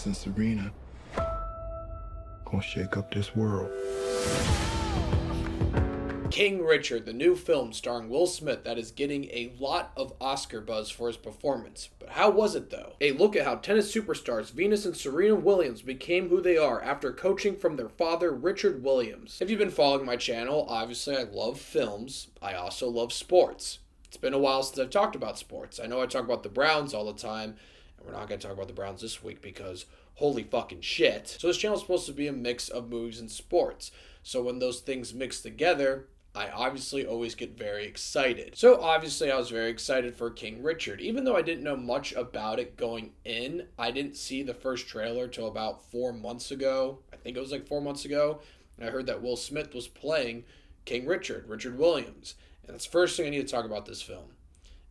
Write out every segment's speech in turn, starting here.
Venus and Serena gonna shake up this world. King Richard, the new film starring Will Smith that is getting a lot of Oscar buzz for his performance. But how was it though? A look at how tennis superstars Venus and Serena Williams became who they are after coaching from their father, Richard Williams. If you've been following my channel, obviously I love films. I also love sports. It's been a while since I've talked about sports. I know I talk about the Browns all the time, and we're not going to talk about the Browns this week because holy fucking shit. So this channel is supposed to be a mix of movies and sports. So when those things mix together, I obviously always get very excited. So obviously I was very excited for King Richard. Even though I didn't know much about it going in, I didn't see the first trailer till about 4 months ago. I think it was like 4 months ago. And I heard that Will Smith was playing King Richard, Richard Williams. And that's the first thing I need to talk about this film,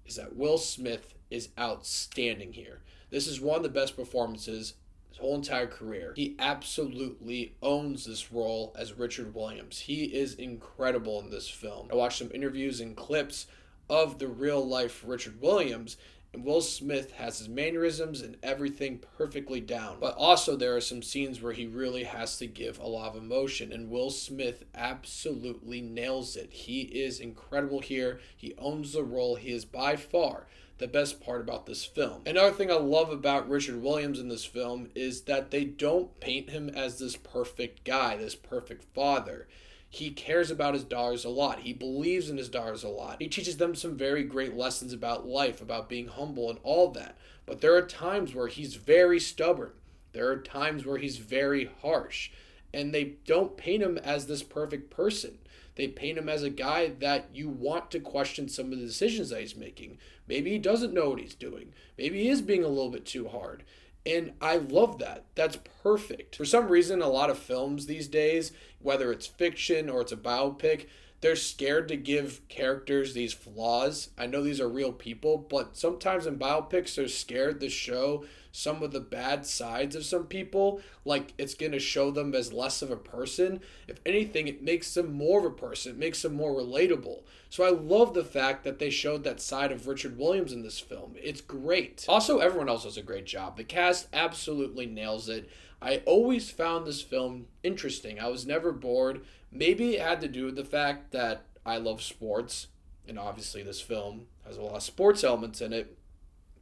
is that Will Smith is outstanding here. This is one of the best performances his whole entire career. He absolutely owns this role as Richard Williams. He is incredible in this film. I watched some interviews and clips of the real life Richard Williams, and Will Smith has his mannerisms and everything perfectly down. But also there are some scenes where he really has to give a lot of emotion, and Will Smith absolutely nails it. He is incredible here. He owns the role. He is by far the best part about this film. Another thing I love about Richard Williams in this film is that they don't paint him as this perfect guy, this perfect father. He cares about his daughters a lot. He believes in his daughters a lot. He teaches them some very great lessons about life, about being humble and all that. But there are times where he's very stubborn. There are times where he's very harsh. And they don't paint him as this perfect person. They paint him as a guy that you want to question some of the decisions that he's making. Maybe he doesn't know what he's doing. Maybe he is being a little bit too hard. And I love that. That's perfect. For some reason, a lot of films these days, whether it's fiction or it's a biopic, they're scared to give characters these flaws. I know these are real people, but sometimes in biopics, they're scared to show some of the bad sides of some people. Like, it's going to show them as less of a person. If anything, it makes them more of a person. It makes them more relatable. So I love the fact that they showed that side of Richard Williams in this film. It's great. Also, everyone else does a great job. The cast absolutely nails it. I always found this film interesting. I was never bored. Maybe it had to do with the fact that I love sports, and obviously this film has a lot of sports elements in it,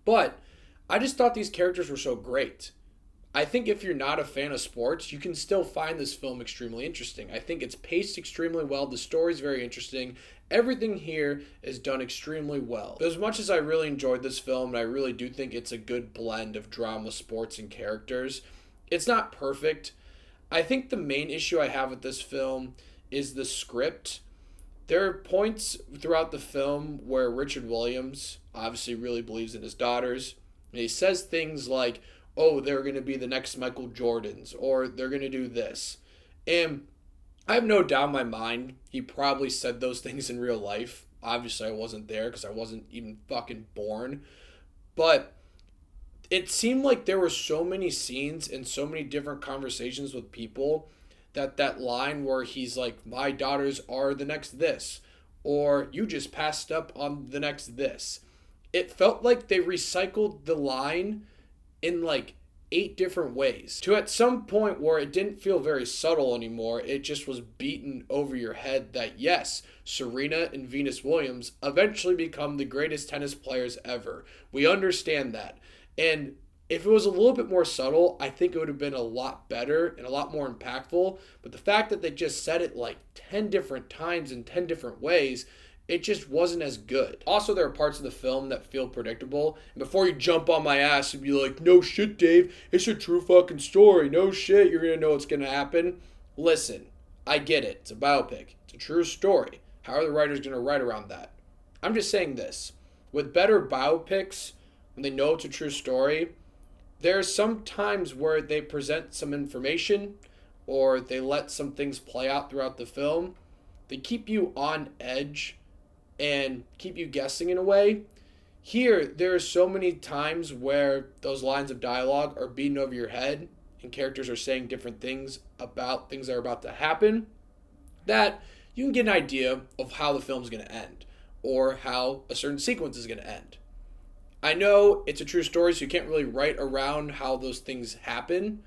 but I just thought these characters were so great. I think if you're not a fan of sports, you can still find this film extremely interesting. I think it's paced extremely well. The story's very interesting. Everything here is done extremely well. But as much as I really enjoyed this film, and I really do think it's a good blend of drama, sports, and characters, it's not perfect. I think the main issue I have with this film is the script. There are points throughout the film where Richard Williams obviously really believes in his daughters. And he says things like, oh, they're going to be the next Michael Jordans, or they're going to do this. And I have no doubt in my mind he probably said those things in real life. Obviously, I wasn't there because I wasn't even fucking born. But it seemed like there were so many scenes and so many different conversations with people that line where he's like, my daughters are the next this, or you just passed up on the next this. It felt like they recycled the line in like 8 different ways to at some point where it didn't feel very subtle anymore. It just was beaten over your head that yes, Serena and Venus Williams eventually become the greatest tennis players ever. We understand that. And if it was a little bit more subtle, I think it would have been a lot better and a lot more impactful. But the fact that they just said it like 10 different times in 10 different ways, it just wasn't as good. Also, there are parts of the film that feel predictable. And before you jump on my ass and be like, no shit, Dave, it's a true fucking story. No shit, you're going to know what's going to happen. Listen, I get it. It's a biopic. It's a true story. How are the writers going to write around that? I'm just saying this. With better biopics, when they know it's a true story, there are some times where they present some information or they let some things play out throughout the film. They keep you on edge and keep you guessing in a way. Here, there are so many times where those lines of dialogue are beaten over your head and characters are saying different things about things that are about to happen that you can get an idea of how the film's going to end or how a certain sequence is going to end. I know it's a true story, so you can't really write around how those things happen.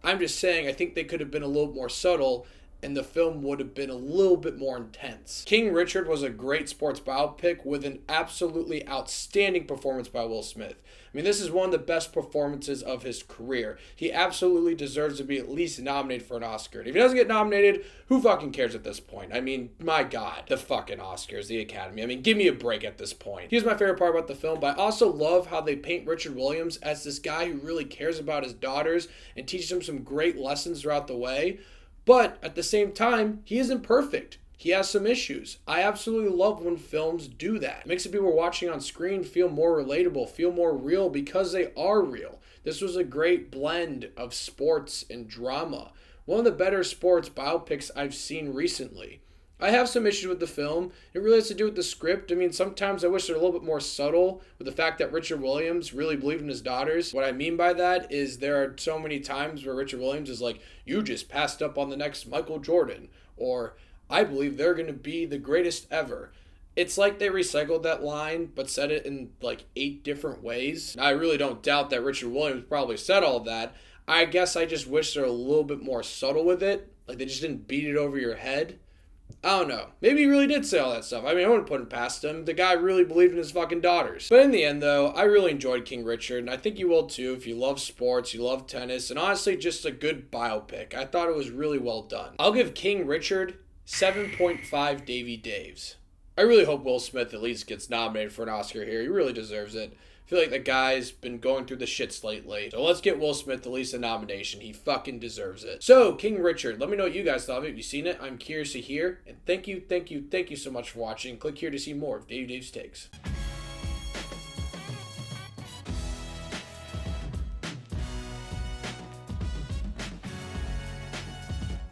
I'm just saying, I think they could have been a little more subtle and the film would have been a little bit more intense. King Richard was a great sports biopic with an absolutely outstanding performance by Will Smith. I mean, this is one of the best performances of his career. He absolutely deserves to be at least nominated for an Oscar. And if he doesn't get nominated, who fucking cares at this point? I mean, my God, the fucking Oscars, the Academy. I mean, give me a break at this point. Here's my favorite part about the film, but I also love how they paint Richard Williams as this guy who really cares about his daughters and teaches them some great lessons throughout the way. But at the same time, he isn't perfect. He has some issues. I absolutely love when films do that. It makes the people watching on screen feel more relatable, feel more real because they are real. This was a great blend of sports and drama. One of the better sports biopics I've seen recently. I have some issues with the film. It really has to do with the script. I mean, sometimes I wish they're a little bit more subtle with the fact that Richard Williams really believed in his daughters. What I mean by that is there are so many times where Richard Williams is like, you just passed up on the next Michael Jordan, or I believe they're going to be the greatest ever. It's like they recycled that line, but said it in like 8 different ways. I really don't doubt that Richard Williams probably said all that. I guess I just wish they're a little bit more subtle with it. Like they just didn't beat it over your head. I don't know. Maybe he really did say all that stuff. I mean, I wouldn't put it past him. The guy really believed in his fucking daughters. But in the end, though, I really enjoyed King Richard, and I think you will too if you love sports, you love tennis, and honestly, just a good biopic. I thought it was really well done. I'll give King Richard 7.5 Davy Daves. I really hope Will Smith at least gets nominated for an Oscar here. He really deserves it. I feel like the guy's been going through the shits lately. So let's get Will Smith at least a nomination. He fucking deserves it. So, King Richard, let me know what you guys thought of it. If you've seen it, I'm curious to hear. And thank you so much for watching. Click here to see more of Davey Dave's Takes.